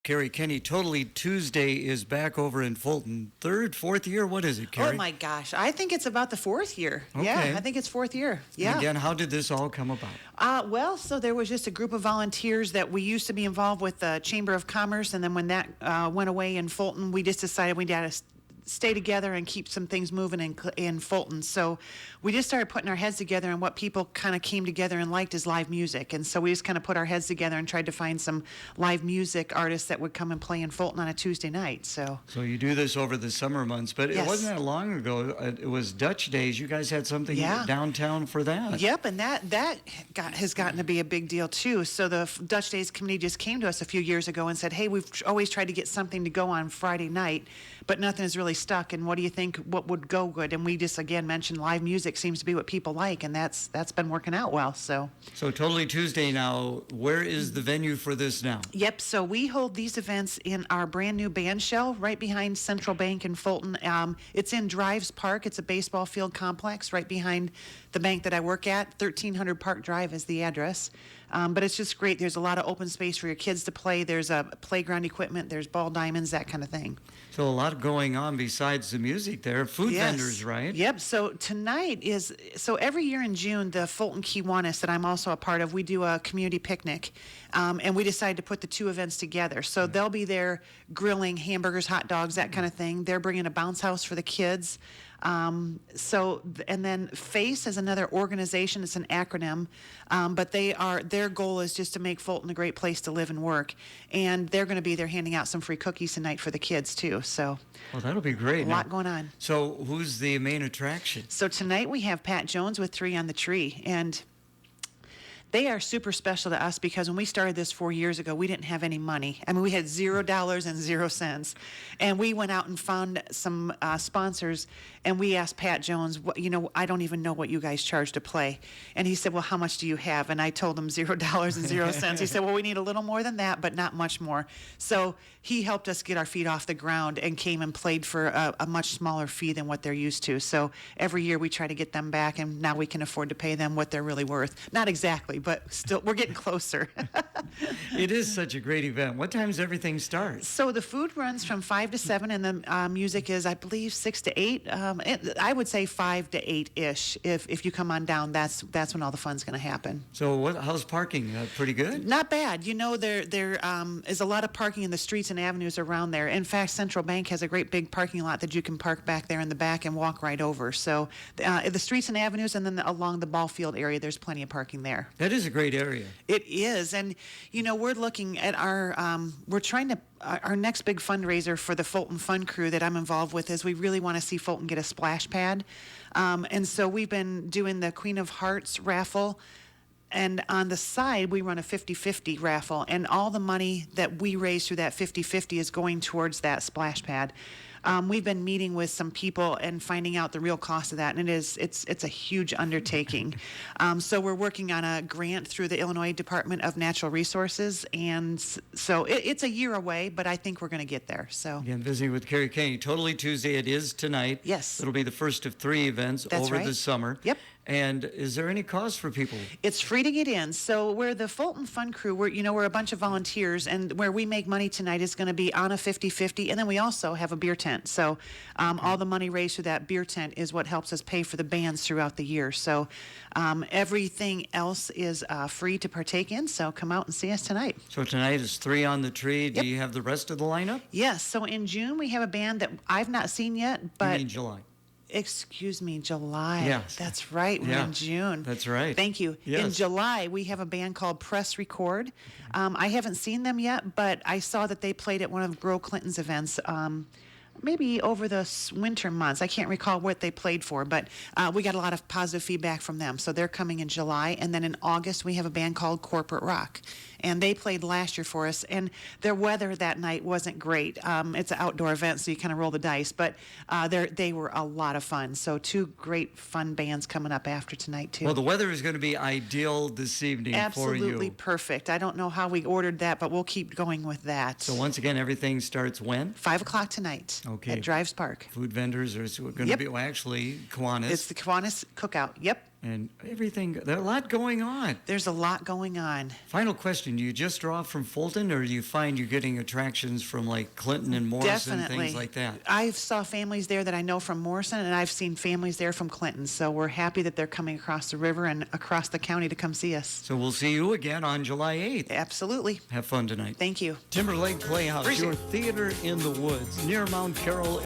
Karrie Kenny, Totally Tuesday is back over in Fulton. Third, fourth year? What is it, Karrie? Oh my gosh, I think it's about the fourth year. Okay. Yeah, I think it's fourth year. Yeah. And again, how did this all come about? Well, so there was just a group of volunteers that we used to be involved with the Chamber of Commerce, and then when that went away in Fulton, we just decided we had to stay together and keep some things moving in Fulton. So we just started putting our heads together, and what people kind of came together and liked is live music. And so we just kind of put our heads together and tried to find some live music artists that would come and play in Fulton on a Tuesday night. So you do this over the summer months, but Yes. It wasn't that long ago. It was Dutch Days. You guys had something downtown for that. Yep, and that has gotten to be a big deal too. So the Dutch Days Committee just came to us a few years ago and said, hey, we've always tried to get something to go on Friday night, but nothing has really stuck, and what do you think, what would go good? And we just again mentioned live music seems to be what people like, and that's been working out well. So Totally Tuesday now, where is the venue for this now? Yep, so we hold these events in our brand new band shell right behind Central Bank in Fulton. It's in Drives Park. It's a baseball field complex right behind the bank that I work at. 1300 Park Drive is the address. But it's just great. There's a lot of open space for your kids to play. There's playground equipment. There's ball diamonds, that kind of thing. So a lot going on besides the music there. Food vendors, right? Yep. So tonight every year in June, the Fulton Kiwanis that I'm also a part of, we do a community picnic. And we decided to put the two events together. So they'll be there grilling hamburgers, hot dogs, that kind of thing. They're bringing a bounce house for the kids. And then FACE is another organization. It's an acronym, but their goal is just to make Fulton a great place to live and work. And they're going to be there handing out some free cookies tonight for the kids too. So, well, that'll be great. A lot going on. So, who's the main attraction? So tonight we have Pat Jones with 3 on the Tree, and they are super special to us because when we started this 4 years ago, we didn't have any money. I mean, we had $0 and 0 cents. And we went out and found some sponsors, and we asked Pat Jones, I don't even know what you guys charge to play. And he said, well, how much do you have? And I told him $0 and 0 cents. He said, well, we need a little more than that, but not much more. So he helped us get our feet off the ground and came and played for a much smaller fee than what they're used to. So every year we try to get them back, and now we can afford to pay them what they're really worth. Not exactly, but still, we're getting closer. It is such a great event. What time does everything start? So the food runs from 5 to 7, and the music is, I believe, 6 to 8. I would say 5 to 8-ish. If you come on down, that's when all the fun's going to happen. So how's parking? Pretty good? Not bad. There is a lot of parking in the streets and avenues around there. In fact, Central Bank has a great big parking lot that you can park back there in the back and walk right over. So the streets and avenues, and then along the ball field area, there's plenty of parking there. That is a great area. It is, and we're looking at our next big fundraiser for the Fulton Fun Crew that I'm involved with is we really want to see Fulton get a splash pad, and so we've been doing the Queen of Hearts raffle. And on the side, we run a 50-50 raffle, and all the money that we raise through that 50-50 is going towards that splash pad. We've been meeting with some people and finding out the real cost of that, and it's a huge undertaking. So we're working on a grant through the Illinois Department of Natural Resources, and so it's a year away, but I think we're going to get there. So again, visiting with Karrie Kenny, Totally Tuesday. It is tonight. Yes, it'll be the first of 3 events over the summer. Yep. And is there any cost for people? It's free to get in. So we're the Fulton Fun Crew. We're a bunch of volunteers, and where we make money tonight is going to be on a 50-50, and then we also have a beer tent. So all the money raised through that beer tent is what helps us pay for the bands throughout the year. So everything else is free to partake in. So come out and see us tonight. So tonight is 3 on the Tree. Yep. Do you have the rest of the lineup? Yes. So in June we have a band that I've not seen yet, but you mean July. Excuse me, July. Yes. That's right. We're in June. That's right. Thank you. Yes. In July, we have a band called Press Record. I haven't seen them yet, but I saw that they played at one of Gro Clinton's events maybe over the winter months. I can't recall what they played for, but we got a lot of positive feedback from them. So they're coming in July. And then in August, we have a band called Corporate Rock. And they played last year for us. And their weather that night wasn't great. It's an outdoor event, so you kind of roll the dice. But they were a lot of fun. So 2 great fun bands coming up after tonight, too. Well, the weather is going to be ideal this evening for you. Absolutely perfect. I don't know how we ordered that, but we'll keep going with that. So once again, everything starts when? 5 o'clock tonight. Okay. At Drives Park. Food vendors are going to be, well, actually, Kiwanis. It's the Kiwanis Cookout. Yep. And everything, there's a lot going on. There's a lot going on. Final question, do you just draw from Fulton, or do you find you're getting attractions from like Clinton and Morrison, Definitely. things like that? I saw families there that I know from Morrison, and I've seen families there from Clinton. So we're happy that they're coming across the river and across the county to come see us. So we'll see you again on July 8th. Absolutely. Have fun tonight. Thank you. Timberlake Playhouse, Appreciate your it. theater in the woods near Mount Carroll.